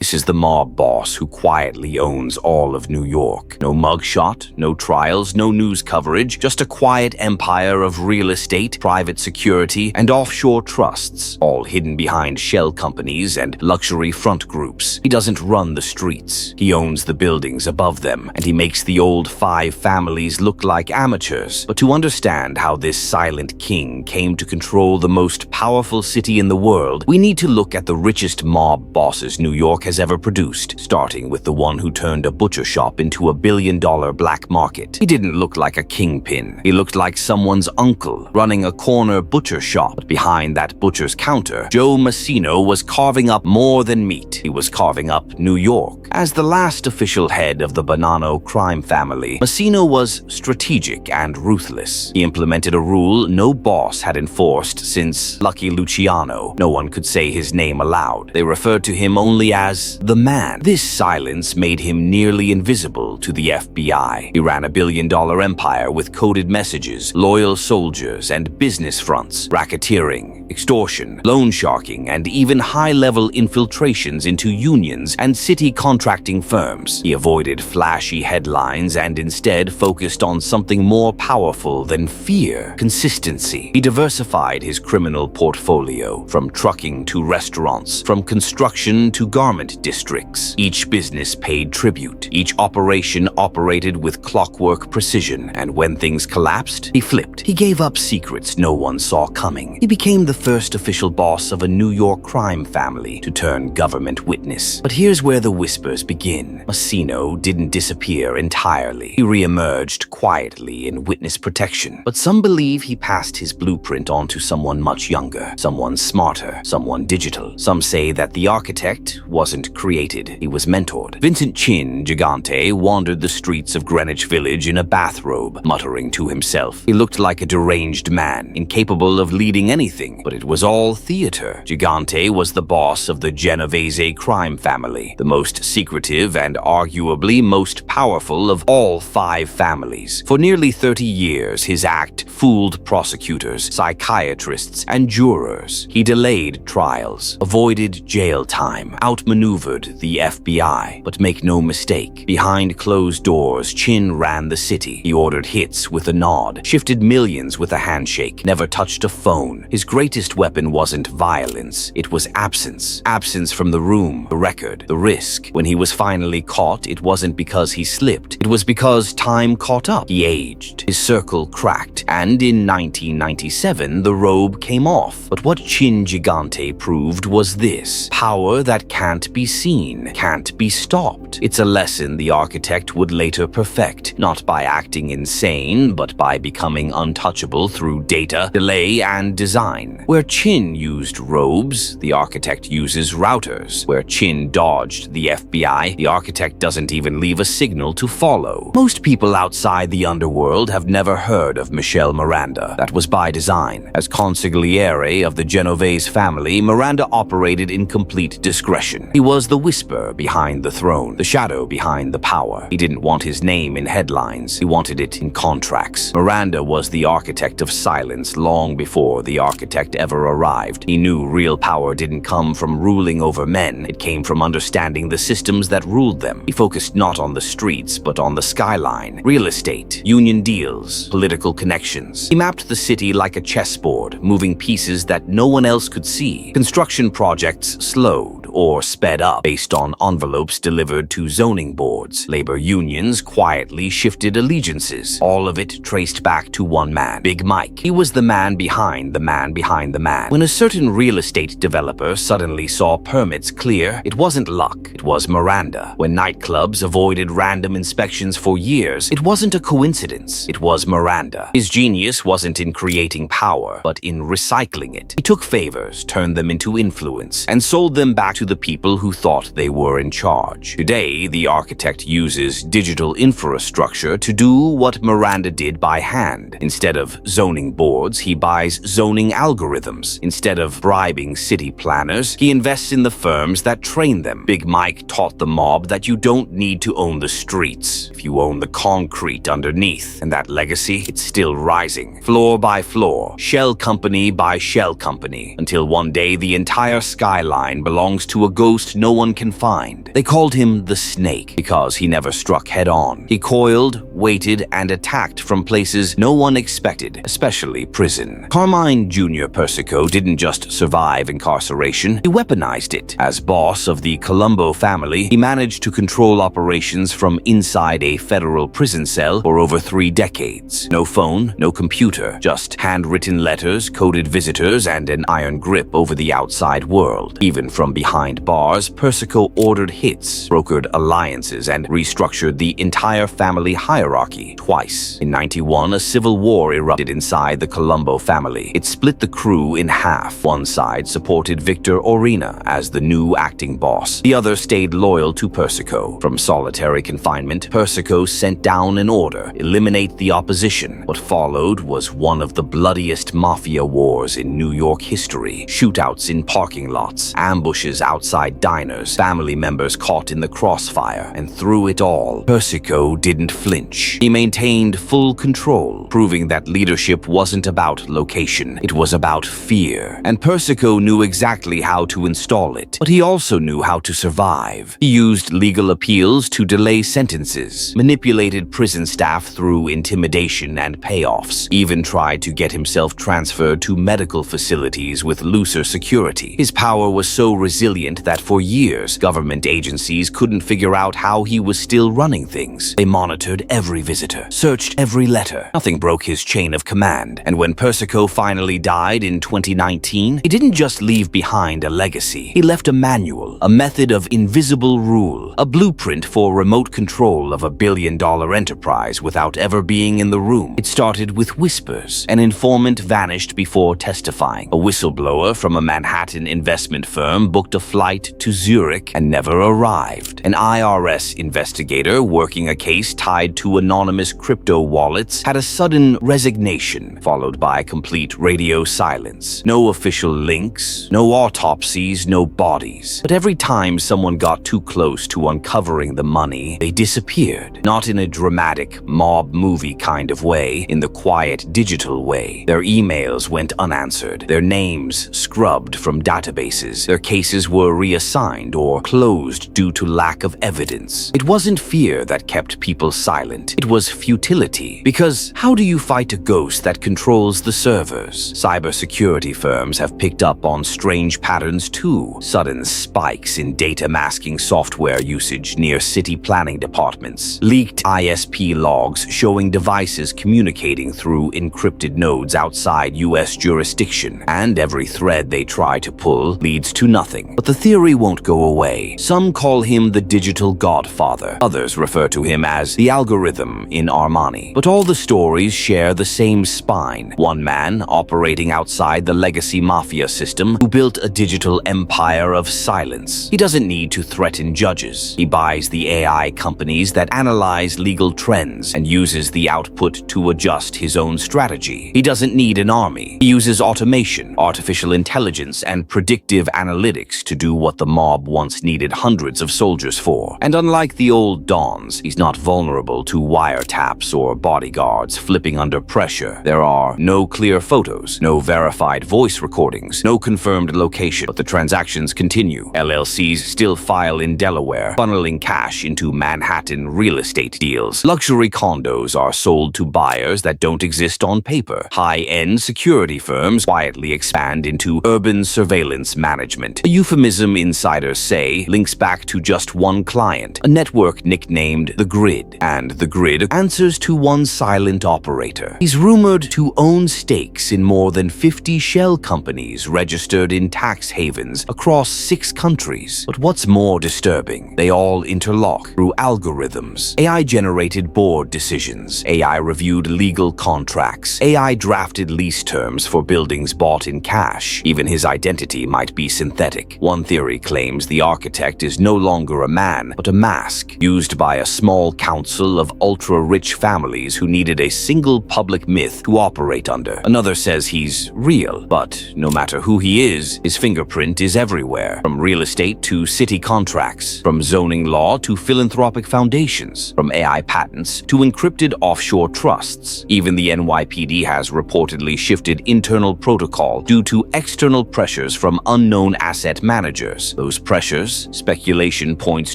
This is the mob boss who quietly owns all of New York. No mugshot, no trials, no news coverage, just a quiet empire of real estate, private security, and offshore trusts, all hidden behind shell companies and luxury front groups. He doesn't run the streets. He owns the buildings above them, and he makes the old five families look like amateurs. But to understand how this silent king came to control the most powerful city in the world, we need to look at the richest mob bosses New York has ever produced, starting with the one who turned a butcher shop into a billion-dollar black market. He didn't look like a kingpin. He looked like someone's uncle running a corner butcher shop. But behind that butcher's counter, Joe Massino was carving up more than meat. He was carving up New York. As the last official head of the Bonanno crime family, Massino was strategic and ruthless. He implemented a rule no boss had enforced since Lucky Luciano. No one could say his name aloud. They referred to him only as the man. This silence made him nearly invisible to the FBI. He ran a billion-dollar empire with coded messages, loyal soldiers, and business fronts, racketeering, extortion, loan sharking, and even high-level infiltrations into unions and city contracting firms. He avoided flashy headlines and instead focused on something more powerful than fear: consistency. He diversified his criminal portfolio, from trucking to restaurants, from construction to garment districts. Each business paid tribute. Each operation operated with clockwork precision, and when things collapsed, he flipped. He gave up secrets no one saw coming. He became the first official boss of a New York crime family to turn government witness. But here's where the whispers begin. Massino didn't disappear entirely. He re-emerged quietly in witness protection. But some believe he passed his blueprint on to someone much younger, someone smarter, someone digital. Some say that the architect wasn't created, he was mentored. Vincent Chin Gigante wandered the streets of Greenwich Village in a bathrobe, muttering to himself. He looked like a deranged man, incapable of leading anything, but it was all theater. Gigante was the boss of the Genovese crime family, the most secretive and arguably most powerful of all five families. For nearly 30 years, his act fooled prosecutors, psychiatrists, and jurors. He delayed trials, avoided jail time, outmaneuvered the FBI. But make no mistake, behind closed doors, Chin ran the city. He ordered hits with a nod, shifted millions with a handshake, never touched a phone. His greatest weapon wasn't violence, it was absence. Absence from the room, the record, the risk. When he was finally caught, it wasn't because he slipped. It was because time caught up. He aged, his circle cracked, and in 1997, the robe came off. But what Chin Gigante proved was this: power that can't be seen, can't be stopped. It's a lesson the architect would later perfect, not by acting insane, but by becoming untouchable through data, delay, and design. Where Chin used robes, the architect uses routers. Where Chin dodged the FBI, the architect doesn't even leave a signal to follow. Most people outside the underworld have never heard of Michel Miranda. That was by design. As consigliere of the Genovese family, Miranda operated in complete discretion. He was the whisper behind the throne, the shadow behind the power. He didn't want his name in headlines. He wanted it in contracts. Miranda was the architect of silence long before the architect ever arrived. He knew real power didn't come from ruling over men. It came from understanding the systems that ruled them. He focused not on the streets, but on the skyline, real estate, union deals, political connections. He mapped the city like a chessboard, moving pieces that no one else could see. Construction projects slowed or sped up based on envelopes delivered to zoning boards. Labor unions quietly shifted allegiances. All of it traced back to one man, Big Mike. He was the man behind the man behind the man. When a certain real estate developer suddenly saw permits clear, it wasn't luck, it was Miranda. When nightclubs avoided random inspections for years, it wasn't a coincidence, it was Miranda. His genius wasn't in creating power, but in recycling it. He took favors, turned them into influence, and sold them back to the people who thought they were in charge. Today, the architect uses digital infrastructure to do what Miranda did by hand. Instead of zoning boards, he buys zoning algorithms. Instead of bribing city planners, he invests in the firms that train them. Big Mike taught the mob that you don't need to own the streets if you own the concrete underneath. And that legacy, it's still rising, floor by floor, shell company by shell company, until one day the entire skyline belongs to a ghost no one can find. They called him the Snake because he never struck head-on. He coiled, waited, and attacked from places no one expected, especially prison. Carmine Jr. Persico didn't just survive incarceration, he weaponized it. As boss of the Colombo family, he managed to control operations from inside a federal prison cell for over 3 decades. No phone, no computer, just handwritten letters, coded visitors, and an iron grip over the outside world. Even from behind bars, Persico ordered hits, brokered alliances, and restructured the entire family hierarchy twice. In '91, a civil war erupted inside the Colombo family. It split the crew in half. One side supported Victor Orena as the new acting boss. The other stayed loyal to Persico. From solitary confinement, Persico sent down an order: eliminate the opposition. What followed was one of the bloodiest mafia wars in New York history. Shootouts in parking lots, ambushes outside diners, family members caught in the crossfire, and through it all, Persico didn't flinch. He maintained full control, proving that leadership wasn't about location, it was about fear. And Persico knew exactly how to install it, but he also knew how to survive. He used legal appeals to delay sentences, manipulated prison staff through intimidation and payoffs, even tried to get himself transferred to medical facilities with looser security. His power was so resilient that for years, government agencies couldn't figure out how he was still running things. They monitored every visitor, searched every letter. Nothing broke his chain of command. And when Persico finally died in 2019, he didn't just leave behind a legacy. He left a manual, a method of invisible rule, a blueprint for remote control of a billion-dollar enterprise without ever being in the room. It started with whispers. An informant vanished before testifying. A whistleblower from a Manhattan investment firm booked a flight to Zurich and never arrived. An IRS investigator working a case tied to anonymous crypto wallets had a sudden resignation, followed by complete radio silence. No official links, no autopsies, no bodies. But every time someone got too close to uncovering the money, they disappeared. Not in a dramatic mob movie kind of way, in the quiet digital way. Their emails went unanswered, their names scrubbed from databases, their cases were reassigned or closed due to lack of evidence. It wasn't fear that kept people silent, it was futility. Because how do you fight a ghost that controls the servers? Cybersecurity firms have picked up on strange patterns too. Sudden spikes in data masking software usage near city planning departments. Leaked ISP logs showing devices communicating through encrypted nodes outside US jurisdiction. And every thread they try to pull leads to nothing. But the theory won't go away. Some call him the digital godfather. Others refer to him as the algorithm in Armani. But all the stories share the same spine. One man operating outside the legacy mafia system who built a digital empire of silence. He doesn't need to threaten judges. He buys the AI companies that analyze legal trends and uses the output to adjust his own strategy. He doesn't need an army. He uses automation, artificial intelligence, and predictive analytics to do what the mob once needed hundreds of soldiers for. And unlike the old dons, he's not vulnerable to wiretaps or bodyguards flipping under pressure. There are no clear photos, no verified voice recordings, no confirmed location, but the transactions continue. LLCs still file in Delaware, funneling cash into Manhattan real estate deals. Luxury condos are sold to buyers that don't exist on paper. High-end security firms quietly expand into urban surveillance management. A euphemism insiders say links back to just one client, a network nicknamed The Grid. And The Grid answers to one silent operator. He's rumored to own stakes in more than 50 shell companies registered in tax havens across 6 countries. But what's more disturbing, they all interlock through algorithms. AI-generated board decisions, AI-reviewed legal contracts, AI-drafted lease terms for buildings bought in cash. Even his identity might be synthetic. One theory claims the architect is no longer a man, but a mask, used by a small council of ultra-rich families who needed a single public myth to operate under. Another says he's real, but no matter who he is, his fingerprint is everywhere. From real estate to city contracts, from zoning law to philanthropic foundations, from AI patents to encrypted offshore trusts. Even the NYPD has reportedly shifted internal protocol due to external pressures from unknown asset managers managers. Those pressures, speculation points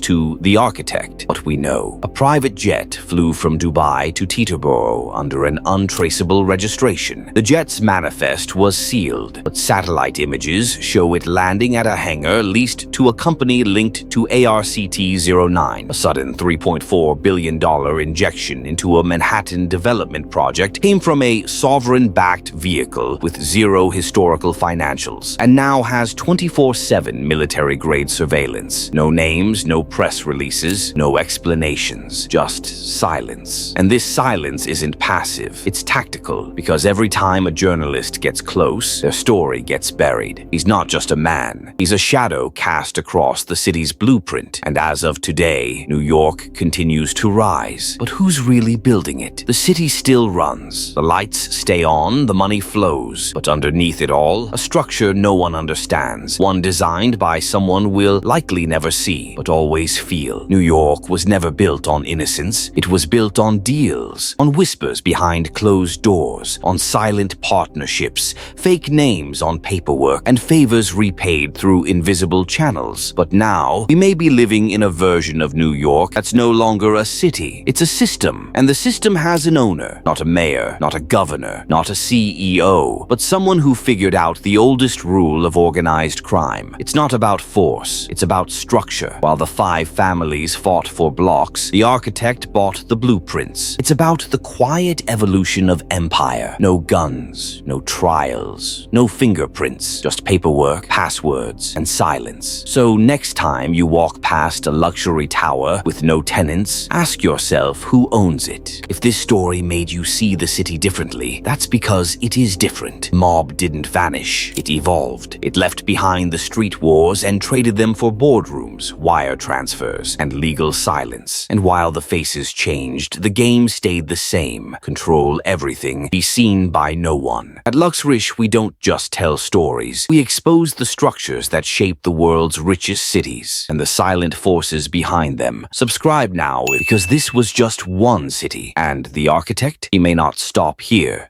to the architect. What we know, a private jet flew from Dubai to Teterboro under an untraceable registration. The jet's manifest was sealed, but satellite images show it landing at a hangar leased to a company linked to ARCT-09. A sudden $3.4 billion injection into a Manhattan development project came from a sovereign-backed vehicle with zero historical financials, and now has 24/7 military-grade surveillance. No names, no press releases, no explanations, just silence. And this silence isn't passive, it's tactical, because every time a journalist gets close, their story gets buried. He's not just a man, he's a shadow cast across the city's blueprint. And as of today, New York continues to rise. But who's really building it? The city still runs. The lights stay on, the money flows. But underneath it all, a structure no one understands. One designed by someone we'll likely never see, but always feel. New York was never built on innocence. It was built on deals, on whispers behind closed doors, on silent partnerships, fake names on paperwork, and favors repaid through invisible channels. But now, we may be living in a version of New York that's no longer a city. It's a system, and the system has an owner. Not a mayor, not a governor, not a CEO, but someone who figured out the oldest rule of organized crime. It's not about force, it's about structure. While the 5 families fought for blocks, the architect bought the blueprints. It's about the quiet evolution of empire. No guns, no trials, no fingerprints, just paperwork, passwords, and silence. So next time you walk past a luxury tower with no tenants, ask yourself who owns it. If this story made you see the city differently, that's because it is different. Mob didn't vanish, it evolved. It left behind the street wars and traded them for boardrooms, wire transfers, and legal silence. And while the faces changed, the game stayed the same. Control everything, be seen by no one. At Luxrish, we don't just tell stories. We expose the structures that shape the world's richest cities and the silent forces behind them. Subscribe now, because this was just one city, and the architect, he may not stop here.